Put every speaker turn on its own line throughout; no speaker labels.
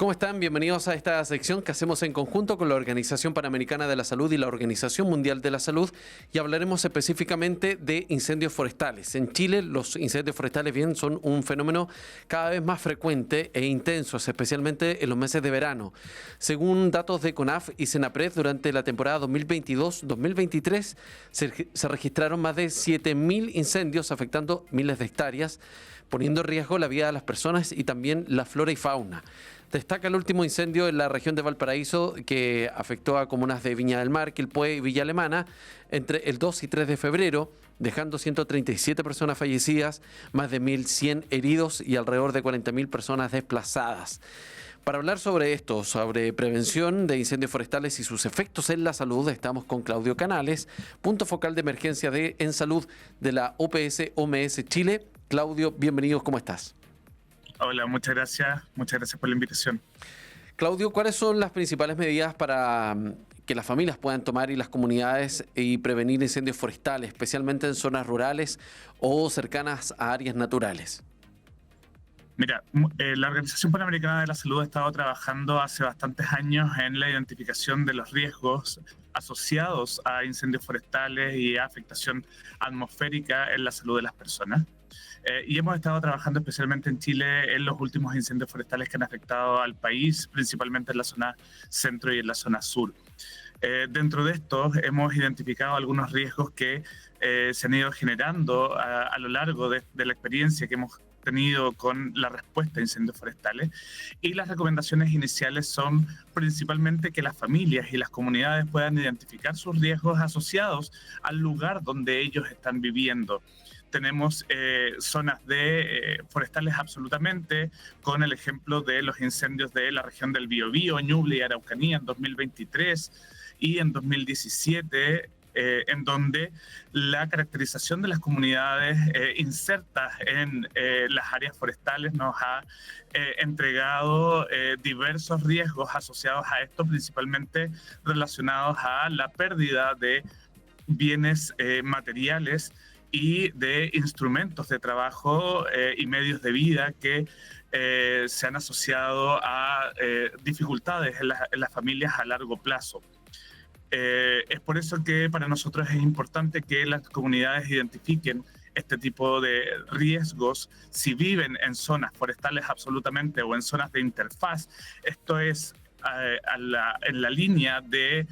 ¿Cómo están? Bienvenidos a esta sección que hacemos en conjunto con la Organización Panamericana de la Salud y la Organización Mundial de la Salud, y hablaremos específicamente de incendios forestales. En Chile los incendios forestales bien son un fenómeno cada vez más frecuente e intenso, especialmente en los meses de verano. Según datos de CONAF y Senapred, durante la temporada 2022-2023 se registraron más de 7.000 incendios afectando miles de hectáreas, poniendo en riesgo la vida de las personas y también la flora y fauna. Destaca el último incendio en la región de Valparaíso que afectó a comunas de Viña del Mar, Quilpué y Villa Alemana entre el 2 y 3 de febrero, dejando 137 personas fallecidas, más de 1.100 heridos y alrededor de 40.000 personas desplazadas. Para hablar sobre esto, sobre prevención de incendios forestales y sus efectos en la salud, estamos con Claudio Canales, punto focal de emergencia en salud de la OPS-OMS Chile. Claudio, bienvenidos, ¿cómo estás?
Hola, muchas gracias por la invitación.
Claudio, ¿cuáles son las principales medidas para que las familias puedan tomar y las comunidades y prevenir incendios forestales, especialmente en zonas rurales o cercanas a áreas naturales?
Mira, la Organización Panamericana de la Salud ha estado trabajando hace bastantes años en la identificación de los riesgos asociados a incendios forestales y a afectación atmosférica en la salud de las personas. Y hemos estado trabajando especialmente en Chile en los últimos incendios forestales que han afectado al país, principalmente en la zona centro y en la zona sur. Dentro de estos hemos identificado algunos riesgos que se han ido generando a lo largo de la experiencia que hemos tenido con la respuesta a incendios forestales, y las recomendaciones iniciales son principalmente que las familias y las comunidades puedan identificar sus riesgos asociados al lugar donde ellos están viviendo. Tenemos zonas forestales absolutamente, con el ejemplo de los incendios de la región del Biobío, Ñuble y Araucanía en 2023 y en 2017, en donde la caracterización de las comunidades insertas en las áreas forestales nos ha entregado diversos riesgos asociados a esto, principalmente relacionados a la pérdida de bienes materiales y de instrumentos de trabajo y medios de vida que se han asociado a dificultades en las familias a largo plazo. Es por eso que para nosotros es importante que las comunidades identifiquen este tipo de riesgos si viven en zonas forestales absolutamente o en zonas de interfaz. Esto es en la línea de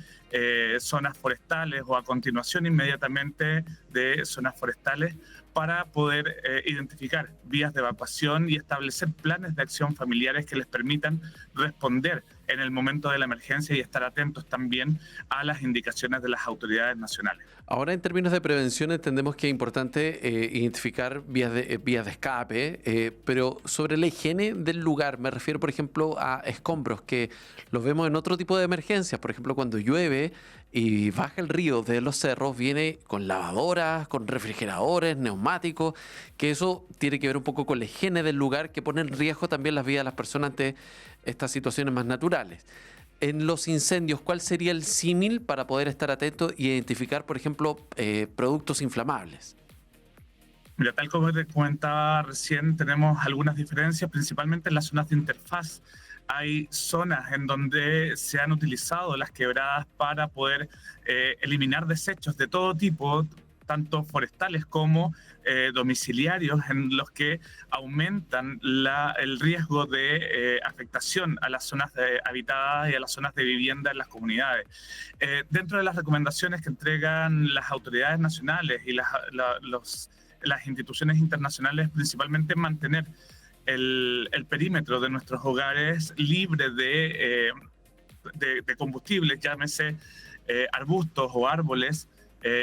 zonas forestales o a continuación inmediatamente de zonas forestales, para poder identificar vías de evacuación y establecer planes de acción familiares que les permitan responder en el momento de la emergencia y estar atentos también a las indicaciones de las autoridades nacionales.
Ahora, en términos de prevención, entendemos que es importante identificar vías de escape, pero sobre la higiene del lugar, me refiero, por ejemplo, a escombros, que los vemos en otro tipo de emergencias. Por ejemplo, cuando llueve y baja el río de los cerros, viene con lavadoras, con refrigeradores, neumáticos, que eso tiene que ver un poco con la higiene del lugar, que pone en riesgo también las vidas de las personas ante estas situaciones más naturales. En los incendios, ¿cuál sería el símil para poder estar atento e identificar, por ejemplo, productos inflamables?
Mira, tal como te comentaba recién, tenemos algunas diferencias, principalmente en las zonas de interfaz. Hay zonas en donde se han utilizado las quebradas para poder eliminar desechos de todo tipo, tanto forestales como domiciliarios, en los que aumentan el riesgo de afectación a las zonas habitadas y a las zonas de vivienda en las comunidades. Dentro de las recomendaciones que entregan las autoridades nacionales y las instituciones internacionales, principalmente mantener el perímetro de nuestros hogares libre de combustibles, llámese arbustos o árboles,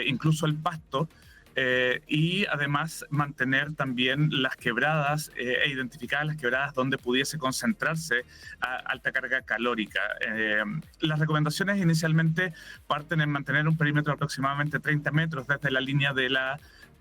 incluso el pasto, y además mantener también las quebradas e identificar las quebradas donde pudiese concentrarse alta carga calórica. Las recomendaciones inicialmente parten en mantener un perímetro de aproximadamente 30 metros desde la línea de la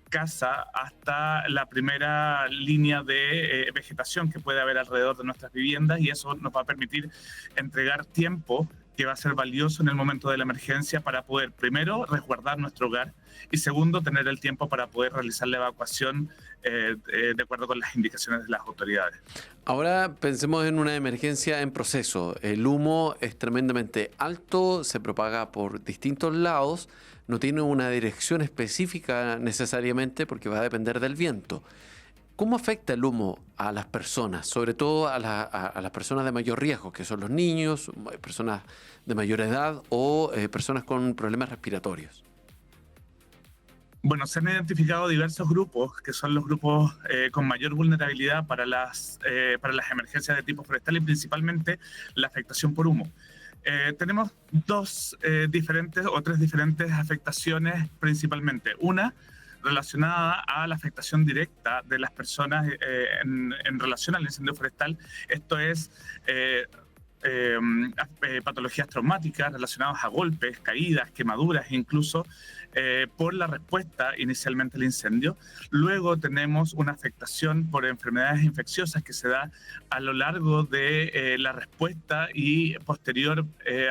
casa hasta la primera línea de vegetación que puede haber alrededor de nuestras viviendas, y eso nos va a permitir entregar tiempo que va a ser valioso en el momento de la emergencia para poder, primero, resguardar nuestro hogar, y segundo, tener el tiempo para poder realizar la evacuación de acuerdo con las indicaciones de las autoridades.
Ahora pensemos en una emergencia en proceso. El humo es tremendamente alto, se propaga por distintos lados, no tiene una dirección específica necesariamente porque va a depender del viento. ¿Cómo afecta el humo a las personas, sobre todo a las personas de mayor riesgo, que son los niños, personas de mayor edad o personas con problemas respiratorios?
Bueno, se han identificado diversos grupos, que son los grupos con mayor vulnerabilidad para las emergencias de tipo forestal y principalmente la afectación por humo. Tenemos tres diferentes afectaciones principalmente. Una relacionada a la afectación directa de las personas en relación al incendio forestal. Esto es patologías traumáticas relacionadas a golpes, caídas, quemaduras, incluso por la respuesta inicialmente al incendio. Luego tenemos una afectación por enfermedades infecciosas que se da a lo largo de la respuesta y posterior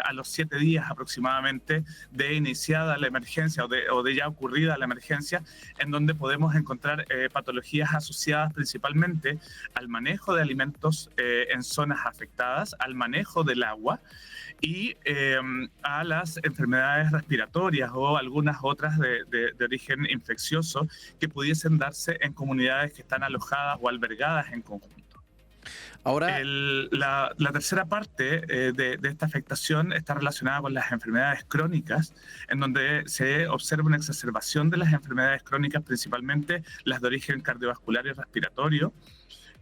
a los 7 días aproximadamente de iniciada la emergencia o de ya ocurrida la emergencia, en donde podemos encontrar patologías asociadas principalmente al manejo de alimentos en zonas afectadas, al manejo del agua y a las enfermedades respiratorias o algunas otras de origen infeccioso que pudiesen darse en comunidades que están alojadas o albergadas en conjunto.
Ahora,
la tercera parte de esta afectación está relacionada con las enfermedades crónicas, en donde se observa una exacerbación de las enfermedades crónicas, principalmente las de origen cardiovascular y respiratorio.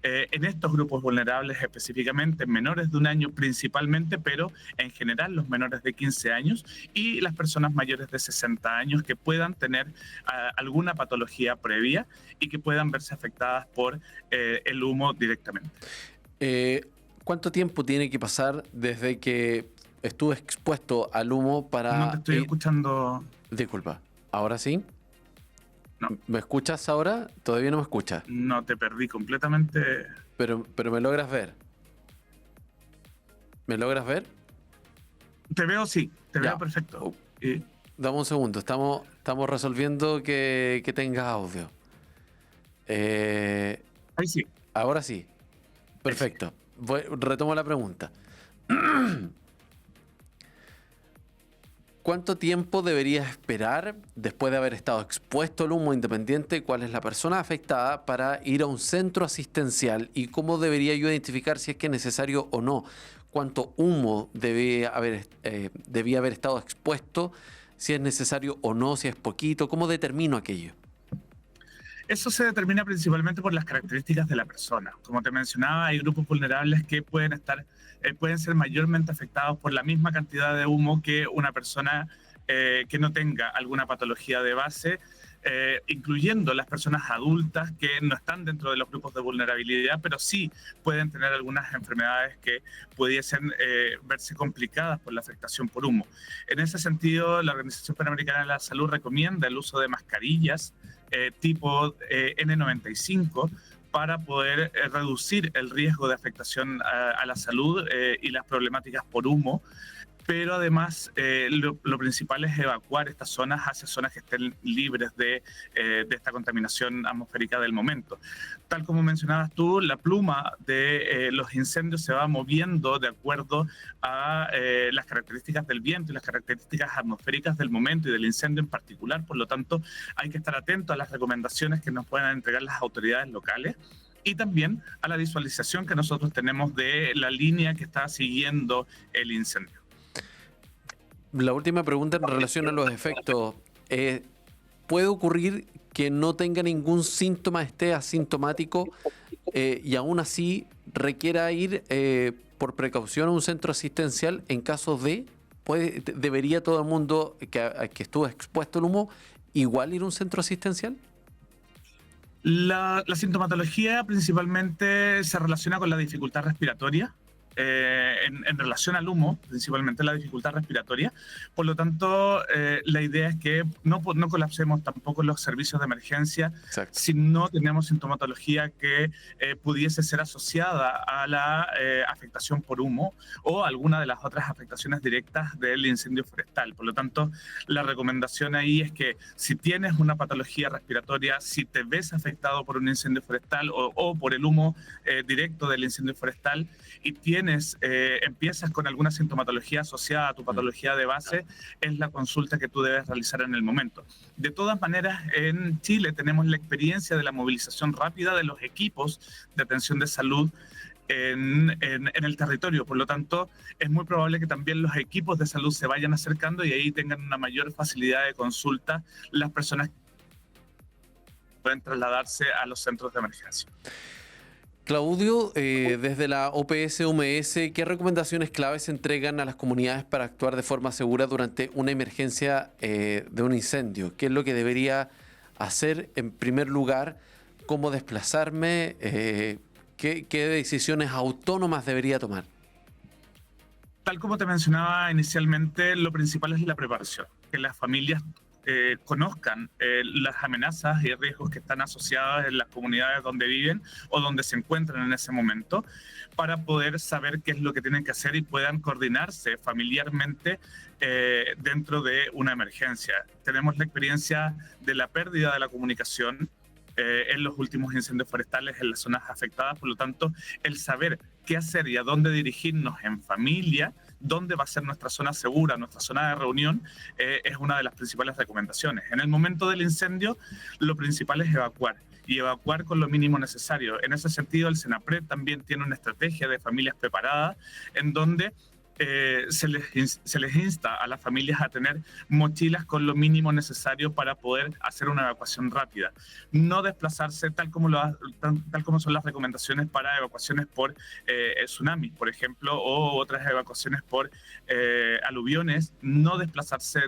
En estos grupos vulnerables específicamente, menores de 1 año principalmente, pero en general los menores de 15 años y las personas mayores de 60 años que puedan tener alguna patología previa y que puedan verse afectadas por el humo directamente.
¿Cuánto tiempo tiene que pasar desde que estuve expuesto al humo para...
No te estoy escuchando.
Disculpa, ¿ahora sí?
No.
¿Me escuchas ahora? Todavía no me escuchas.
No, te perdí completamente.
Pero me logras ver. ¿Me logras ver?
Te veo, sí, te
Ya.
veo perfecto.
Dame un segundo, estamos resolviendo que tengas audio.
Ahí sí.
Ahora sí. Perfecto. Retomo la pregunta. ¿Cuánto tiempo debería esperar después de haber estado expuesto al humo, independiente cuál es la persona afectada, para ir a un centro asistencial? ¿Y cómo debería yo identificar si es que es necesario o no? ¿Cuánto humo debía haber estado expuesto? ¿Si es necesario o no? ¿Si es poquito? ¿Cómo determino aquello?
Eso se determina principalmente por las características de la persona. Como te mencionaba, hay grupos vulnerables que pueden ser mayormente afectados por la misma cantidad de humo que una persona que no tenga alguna patología de base, incluyendo las personas adultas que no están dentro de los grupos de vulnerabilidad, pero sí pueden tener algunas enfermedades que pudiesen verse complicadas por la afectación por humo. En ese sentido, la Organización Panamericana de la Salud recomienda el uso de mascarillas tipo N95 para poder reducir el riesgo de afectación a la salud y las problemáticas por humo. Pero además lo principal es evacuar estas zonas hacia zonas que estén libres de esta contaminación atmosférica del momento. Tal como mencionabas tú, la pluma de los incendios se va moviendo de acuerdo a las características del viento y las características atmosféricas del momento y del incendio en particular. Por lo tanto, hay que estar atentos a las recomendaciones que nos puedan entregar las autoridades locales y también a la visualización que nosotros tenemos de la línea que está siguiendo el incendio.
La última pregunta en relación a los efectos. ¿Puede ocurrir que no tenga ningún síntoma, esté asintomático y aún así requiera ir por precaución a un centro asistencial en caso de... ¿Debería todo el mundo que estuvo expuesto al humo igual ir a un centro asistencial?
La sintomatología principalmente se relaciona con la dificultad respiratoria. en relación al humo, principalmente la dificultad respiratoria. Por lo tanto, la idea es que no colapsemos tampoco los servicios de emergencia.
Exacto.
Si no tenemos sintomatología que pudiese ser asociada a la afectación por humo o alguna de las otras afectaciones directas del incendio forestal. Por lo tanto, la recomendación ahí es que si tienes una patología respiratoria, si te ves afectado por un incendio forestal o por el humo directo del incendio forestal y empiezas con alguna sintomatología asociada a tu patología de base, es la consulta que tú debes realizar en el momento. De todas maneras, en Chile tenemos la experiencia de la movilización rápida de los equipos de atención de salud en el territorio. Por lo tanto, es muy probable que también los equipos de salud se vayan acercando y ahí tengan una mayor facilidad de consulta las personas que pueden trasladarse a los centros de emergencia.
Claudio, desde la OPS-UMS, ¿qué recomendaciones claves se entregan a las comunidades para actuar de forma segura durante una emergencia de un incendio? ¿Qué es lo que debería hacer en primer lugar? ¿Cómo desplazarme? ¿Qué decisiones autónomas debería tomar?
Tal como te mencionaba inicialmente, lo principal es la preparación, que las familias conozcan las amenazas y riesgos que están asociadas en las comunidades donde viven o donde se encuentran en ese momento, para poder saber qué es lo que tienen que hacer y puedan coordinarse familiarmente dentro de una emergencia. Tenemos la experiencia de la pérdida de la comunicación en los últimos incendios forestales en las zonas afectadas. Por lo tanto, el saber qué hacer y a dónde dirigirnos en familia, dónde va a ser nuestra zona segura, nuestra zona de reunión, es una de las principales recomendaciones. En el momento del incendio, lo principal es evacuar y evacuar con lo mínimo necesario. En ese sentido, el Senapred también tiene una estrategia de familias preparadas en donde se les insta a las familias a tener mochilas con lo mínimo necesario para poder hacer una evacuación rápida. No desplazarse tal como son las recomendaciones para evacuaciones por tsunamis, por ejemplo, o otras evacuaciones por aluviones. No desplazarse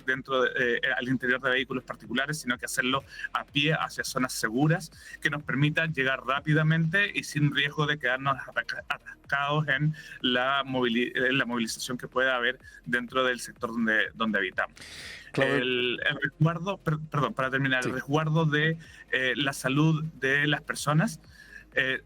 al interior de vehículos particulares, sino que hacerlo a pie hacia zonas seguras que nos permitan llegar rápidamente y sin riesgo de quedarnos atascados en la movilización que pueda haber dentro del sector donde habitamos. Claro. El resguardo, perdón, para terminar, sí. El resguardo de la salud de las personas,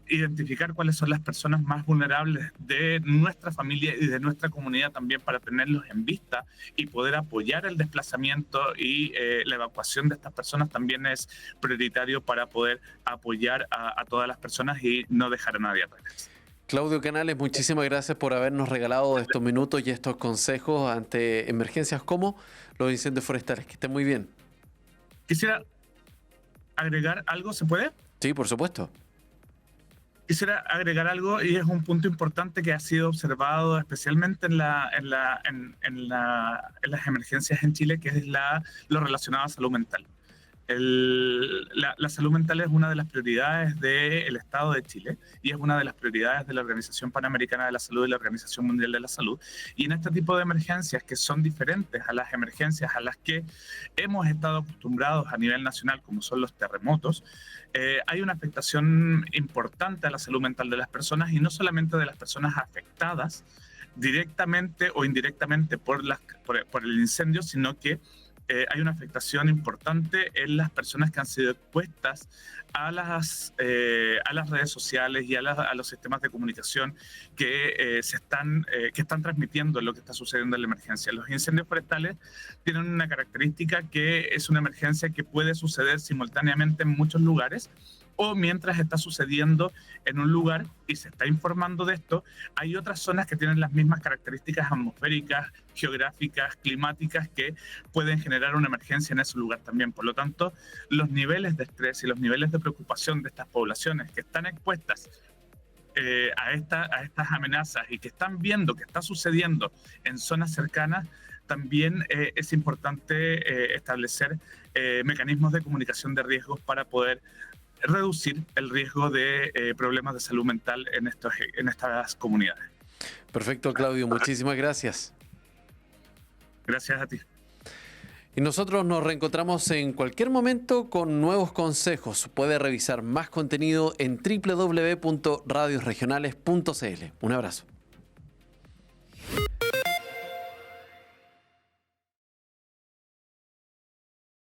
identificar cuáles son las personas más vulnerables de nuestra familia y de nuestra comunidad también para tenerlos en vista y poder apoyar el desplazamiento y la evacuación de estas personas también es prioritario para poder apoyar a todas las personas y no dejar a nadie atrás.
Claudio Canales, muchísimas gracias por habernos regalado estos minutos y estos consejos ante emergencias como los incendios forestales. Que estén muy bien.
Quisiera agregar algo, ¿se puede?
Sí, por supuesto.
Quisiera agregar algo y es un punto importante que ha sido observado especialmente en las emergencias en Chile, que es lo relacionado a salud mental. La salud mental es una de las prioridades del Estado de Chile y es una de las prioridades de la Organización Panamericana de la Salud y la Organización Mundial de la Salud. Y en este tipo de emergencias que son diferentes a las emergencias a las que hemos estado acostumbrados a nivel nacional, como son los terremotos, hay una afectación importante a la salud mental de las personas y no solamente de las personas afectadas directamente o indirectamente por el incendio, sino que hay una afectación importante en las personas que han sido expuestas a las redes sociales y a los sistemas de comunicación que están transmitiendo lo que está sucediendo en la emergencia. Los incendios forestales tienen una característica que es una emergencia que puede suceder simultáneamente en muchos lugares, o mientras está sucediendo en un lugar y se está informando de esto, hay otras zonas que tienen las mismas características atmosféricas, geográficas, climáticas, que pueden generar una emergencia en ese lugar también. Por lo tanto, los niveles de estrés y los niveles de preocupación de estas poblaciones que están expuestas a estas amenazas y que están viendo que está sucediendo en zonas cercanas, también es importante establecer mecanismos de comunicación de riesgos para poder reducir el riesgo de problemas de salud mental en estas comunidades.
Perfecto, Claudio. Muchísimas gracias.
Gracias a ti.
Y nosotros nos reencontramos en cualquier momento con nuevos consejos. Puede revisar más contenido en www.radiosregionales.cl. Un abrazo.